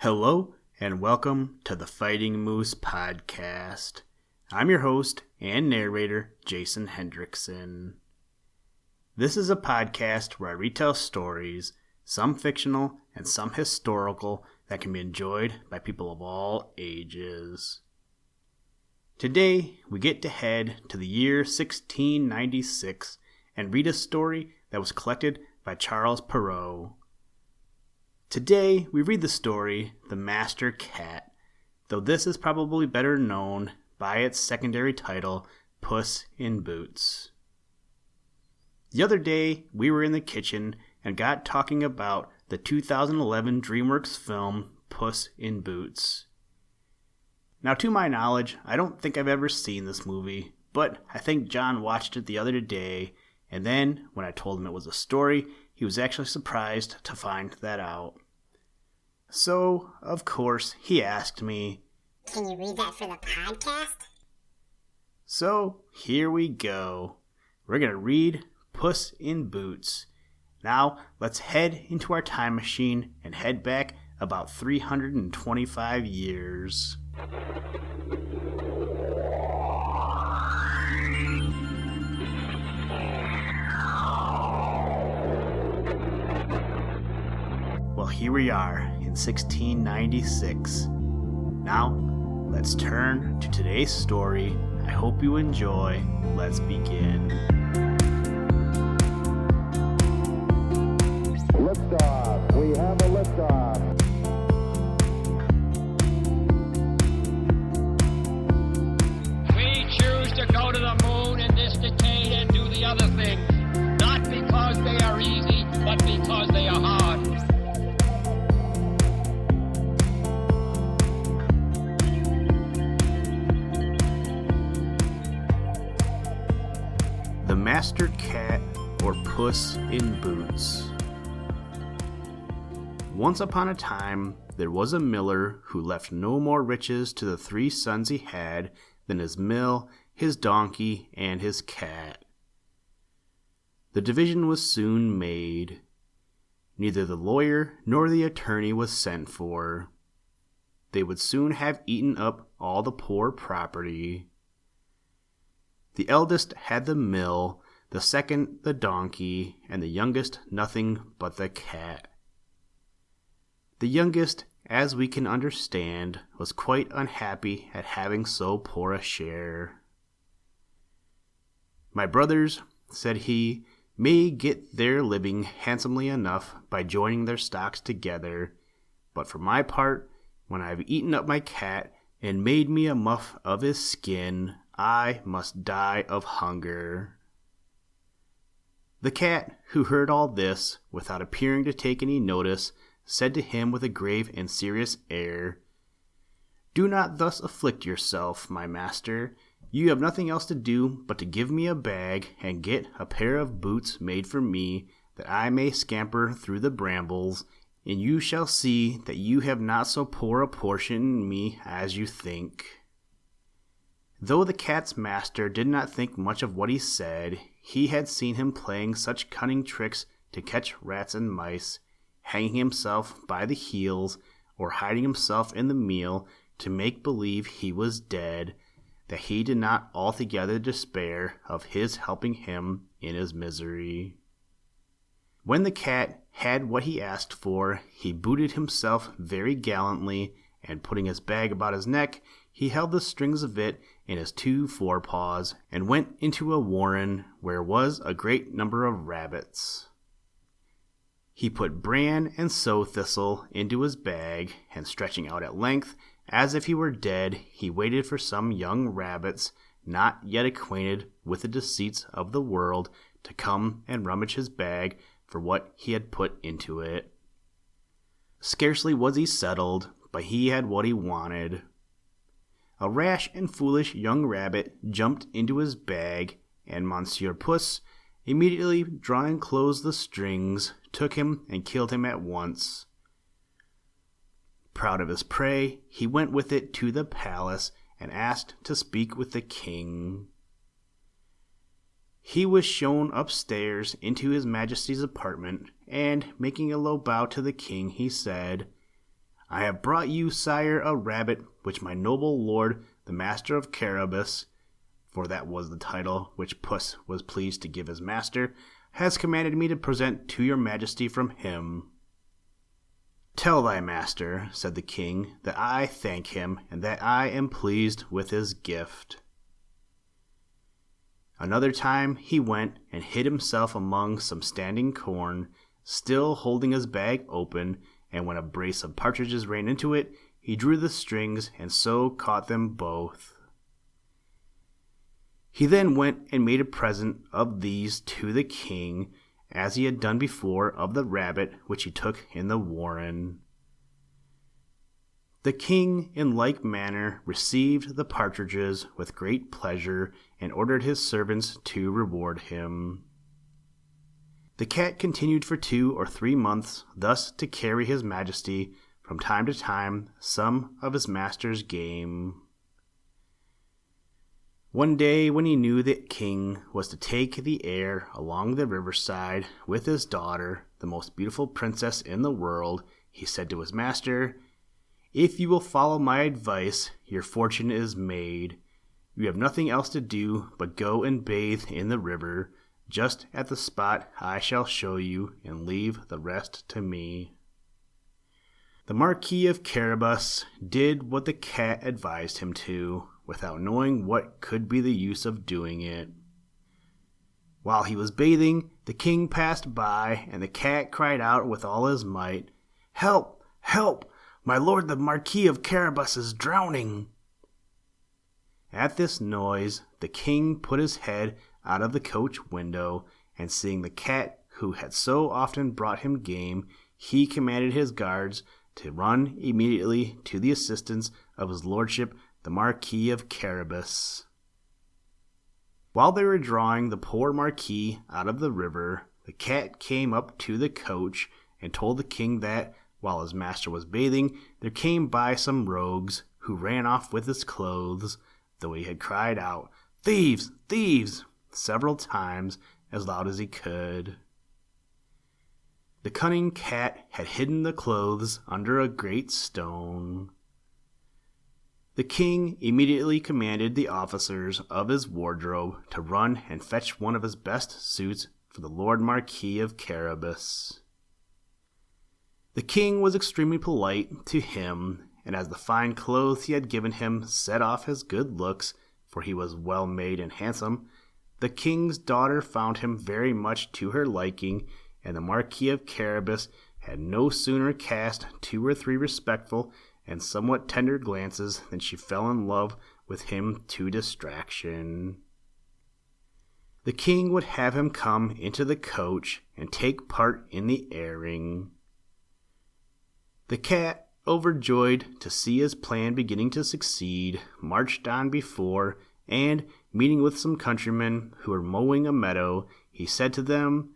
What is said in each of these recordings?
Hello and welcome to the Fighting Moose podcast. I'm your host and narrator, Jason Hendrickson. This is a podcast where I retell stories, some fictional and some historical, that can be enjoyed by people of all ages. Today, we get to head to the year 1696 and read a story that was collected by Charles Perrault. Today, we read the story, The Master Cat, though this is probably better known by its secondary title, Puss in Boots. The other day, we were in the kitchen and got talking about the 2011 DreamWorks film, Puss in Boots. Now, to my knowledge, I don't think I've ever seen this movie, but I think John watched it the other day, and then, when I told him it was a story, he was actually surprised to find that out. So, of course, he asked me, "Can you read that for the podcast?" So, here we go. We're going to read Puss in Boots. Now, let's head into our time machine and head back about 325 years. Well, here we are in 1696. Now, let's turn to today's story. I hope you enjoy. Let's begin. Liftoff. We have a liftoff. We choose to go to the moon in this decade and do the other things, not because they are easy, but because they are hard. The Master Cat, or Puss in Boots. Once upon a time, there was a miller who left no more riches to the three sons he had than his mill, his donkey, and his cat. The division was soon made. Neither the lawyer nor the attorney was sent for. They would soon have eaten up all the poor property. The eldest had the mill, the second the donkey, and the youngest nothing but the cat. The youngest, as we can understand, was quite unhappy at having so poor a share. "My brothers," said he, "may get their living handsomely enough by joining their stocks together, but for my part, when I have eaten up my cat and made me a muff of his skin, I must die of hunger." The cat, who heard all this, without appearing to take any notice, said to him with a grave and serious air, "Do not thus afflict yourself, my master. You have nothing else to do but to give me a bag and get a pair of boots made for me, that I may scamper through the brambles, and you shall see that you have not so poor a portion in me as you think." Though the cat's master did not think much of what he said, he had seen him playing such cunning tricks to catch rats and mice, hanging himself by the heels, or hiding himself in the meal to make believe he was dead, that he did not altogether despair of his helping him in his misery. When the cat had what he asked for, he booted himself very gallantly, and putting his bag about his neck, he held the strings of it in his two forepaws, and went into a warren where was a great number of rabbits. He put bran and sow thistle into his bag, and stretching out at length, as if he were dead, he waited for some young rabbits, not yet acquainted with the deceits of the world, to come and rummage his bag for what he had put into it. Scarcely was he settled, but he had what he wanted. A rash and foolish young rabbit jumped into his bag, and Monsieur Puss, immediately drawing close the strings, took him and killed him at once. Proud of his prey, he went with it to the palace and asked to speak with the king. He was shown upstairs into his majesty's apartment, and, making a low bow to the king, he said, I have brought you, sire, a rabbit, which my noble lord, the master of Carabas, for that was the title which Puss was pleased to give his master, has commanded me to present to your majesty from him. Tell thy master, said the king, that I thank him, and that I am pleased with his gift. Another time he went and hid himself among some standing corn, still holding his bag open, and when a brace of partridges ran into it, he drew the strings and so caught them both. He then went and made a present of these to the king, as he had done before of the rabbit which he took in the warren. The king in like manner received the partridges with great pleasure, and ordered his servants to reward him. The cat continued for 2 or 3 months thus to carry his majesty from time to time some of his master's game. One day when he knew that king was to take the air along the riverside with his daughter, the most beautiful princess in the world, he said to his master, "If you will follow my advice, your fortune is made. You have nothing else to do but go and bathe in the river, just at the spot I shall show you, and leave the rest to me." The Marquis of Carabas did what the cat advised him to, without knowing what could be the use of doing it. While he was bathing, the king passed by, and the cat cried out with all his might, "Help! Help! My lord the Marquis of Carabas is drowning!" At this noise, the king put his head out of the coach window, and seeing the cat who had so often brought him game, he commanded his guards to run immediately to the assistance of his lordship the Marquis of Carabas. While they were drawing the poor Marquis out of the river, the cat came up to the coach and told the king that, while his master was bathing, there came by some rogues, who ran off with his clothes, though he had cried out, "Thieves! Thieves!" several times, as loud as he could. The cunning cat had hidden the clothes under a great stone. The king immediately commanded the officers of his wardrobe to run and fetch one of his best suits for the Lord Marquis of Carabas. The king was extremely polite to him, and as the fine clothes he had given him set off his good looks, for he was well made and handsome, the king's daughter found him very much to her liking, and the Marquis of Carabas had no sooner cast 2 or 3 respectful and somewhat tender glances than she fell in love with him to distraction. The king would have him come into the coach and take part in the airing. The cat, overjoyed to see his plan beginning to succeed, marched on before, and, meeting with some countrymen who were mowing a meadow, he said to them,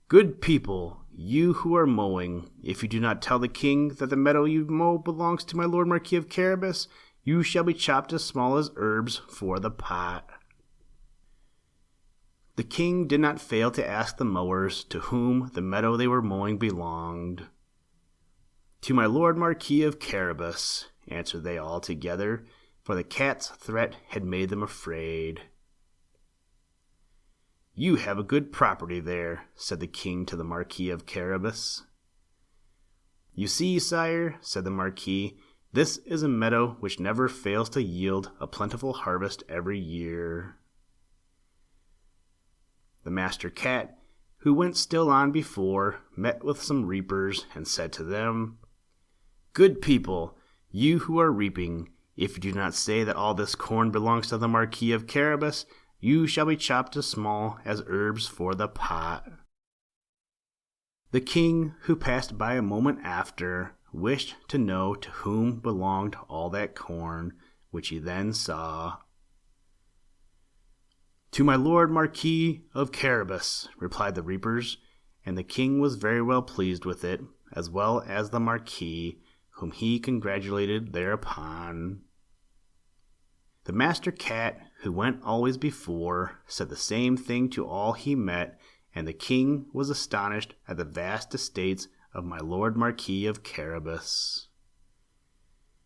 "Good people, you who are mowing, if you do not tell the king that the meadow you mow belongs to my lord Marquis of Carabas, you shall be chopped as small as herbs for the pot." The king did not fail to ask the mowers to whom the meadow they were mowing belonged. "To my lord Marquis of Carabas," answered they all together, for the cat's threat had made them afraid. "You have a good property there," said the king to the Marquis of Carabas. "You see, sire," said the Marquis, "this is a meadow which never fails to yield a plentiful harvest every year." The master cat, who went still on before, met with some reapers, and said to them, "Good people, you who are reaping, if you do not say that all this corn belongs to the Marquis of Carabas, you shall be chopped as small as herbs for the pot." The king, who passed by a moment after, wished to know to whom belonged all that corn, which he then saw. "To my lord Marquis of Carabas," replied the reapers, and the king was very well pleased with it, as well as the Marquis, whom he congratulated thereupon. The master cat, who went always before, said the same thing to all he met, and the king was astonished at the vast estates of my lord Marquis of Carabas.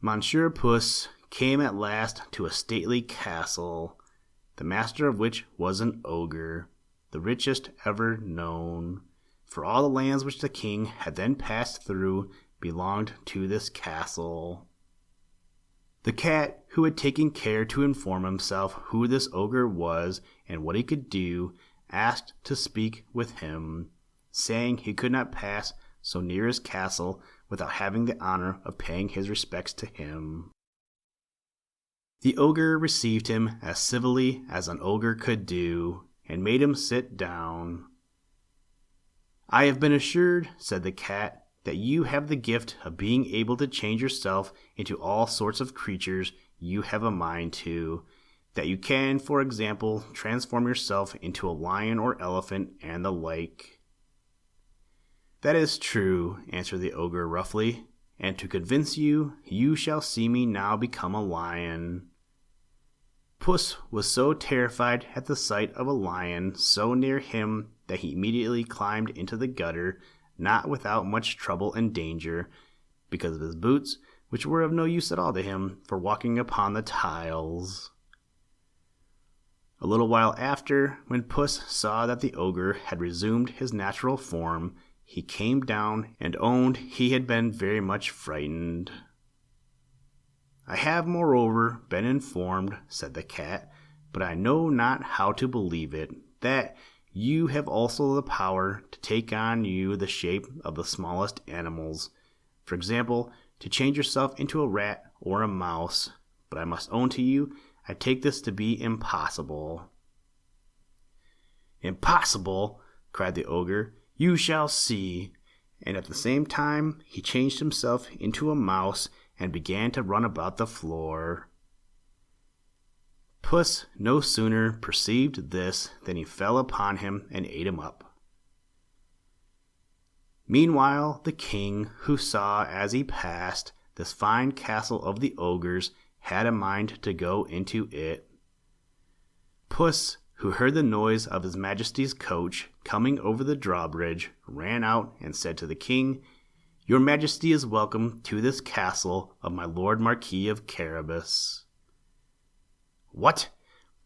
Monsieur Puss came at last to a stately castle, the master of which was an ogre, the richest ever known, for all the lands which the king had then passed through belonged to this castle. The cat, who had taken care to inform himself who this ogre was and what he could do, asked to speak with him, saying he could not pass so near his castle without having the honor of paying his respects to him. The ogre received him as civilly as an ogre could do, and made him sit down. "I have been assured," said the cat, "that you have the gift of being able to change yourself into all sorts of creatures you have a mind to, that you can, for example, transform yourself into a lion or elephant and the like." "That is true," answered the ogre roughly, "and to convince you, you shall see me now become a lion." Puss was so terrified at the sight of a lion so near him that he immediately climbed into the gutter, not without much trouble and danger, because of his boots, which were of no use at all to him for walking upon the tiles. A little while after, when Puss saw that the ogre had resumed his natural form, he came down and owned he had been very much frightened. "I have, moreover, been informed," said the cat, "but I know not how to believe it, that you have also the power to take on you the shape of the smallest animals, for example, to change yourself into a rat or a mouse, but I must own to you, I take this to be impossible." "Impossible!" cried the ogre. "You shall see." And at the same time he changed himself into a mouse and began to run about the floor. Puss no sooner perceived this than he fell upon him and ate him up. Meanwhile the king, who saw as he passed this fine castle of the ogres, had a mind to go into it. Puss, who heard the noise of his majesty's coach coming over the drawbridge, ran out and said to the king, "Your majesty is welcome to this castle of my lord Marquis of Carabas." "What?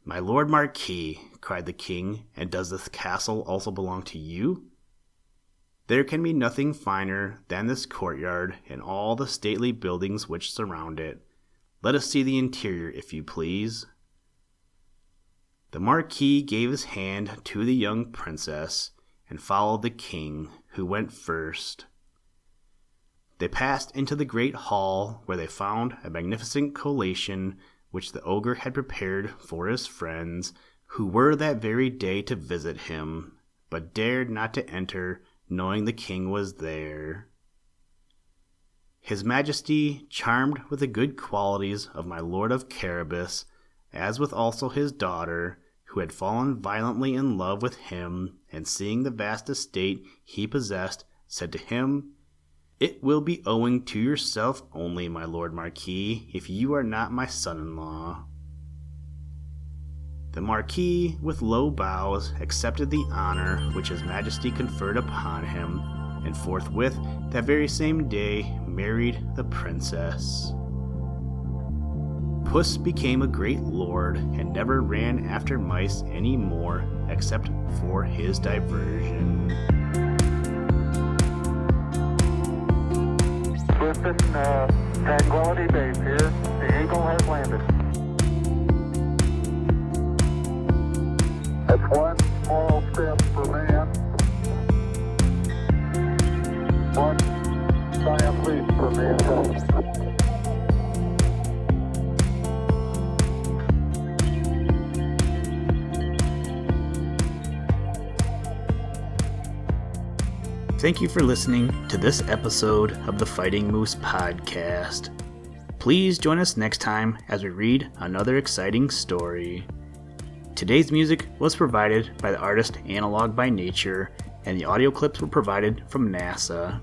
My lord Marquis," cried the king, "and does this castle also belong to you?" "There can be nothing finer than this courtyard and all the stately buildings which surround it. Let us see the interior, if you please." The Marquis gave his hand to the young princess, and followed the king, who went first. They passed into the great hall, where they found a magnificent collation which the ogre had prepared for his friends, who were that very day to visit him, but dared not to enter, knowing the king was there. His Majesty, charmed with the good qualities of my Lord of Carabas, as with also his daughter, who had fallen violently in love with him, and seeing the vast estate he possessed, said to him, "It will be owing to yourself only, my Lord Marquis, if you are not my son-in-law." The Marquis, with low bows, accepted the honor which his Majesty conferred upon him, and forthwith, that very same day, married the princess. Puss became a great lord, and never ran after mice any more, except for his diversion. Houston, Tranquility Base here. The Eagle has landed. That's one small step for man, one giant leap for mankind. Thank you for listening to this episode of the Fighting Moose podcast. Please join us next time as we read another exciting story. Today's music was provided by the artist Analog by Nature, and the audio clips were provided from NASA.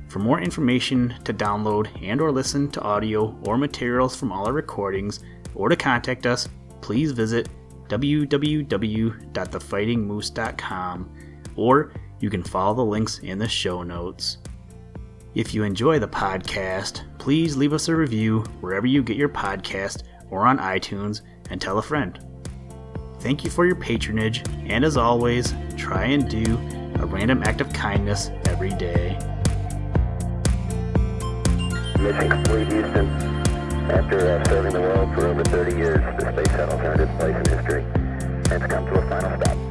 For more information to download and or listen to audio or materials from all our recordings, or to contact us, please visit www.thefightingmoose.com, or you can follow the links in the show notes. If you enjoy the podcast, please please leave us a review wherever you get your podcast or on iTunes, and tell a friend. Thank you for your patronage, and as always, try and do a random act of kindness every day. Mission complete, Houston. After serving the world for over 30 years, the space shuttle turned its place in history and it's come to a final stop.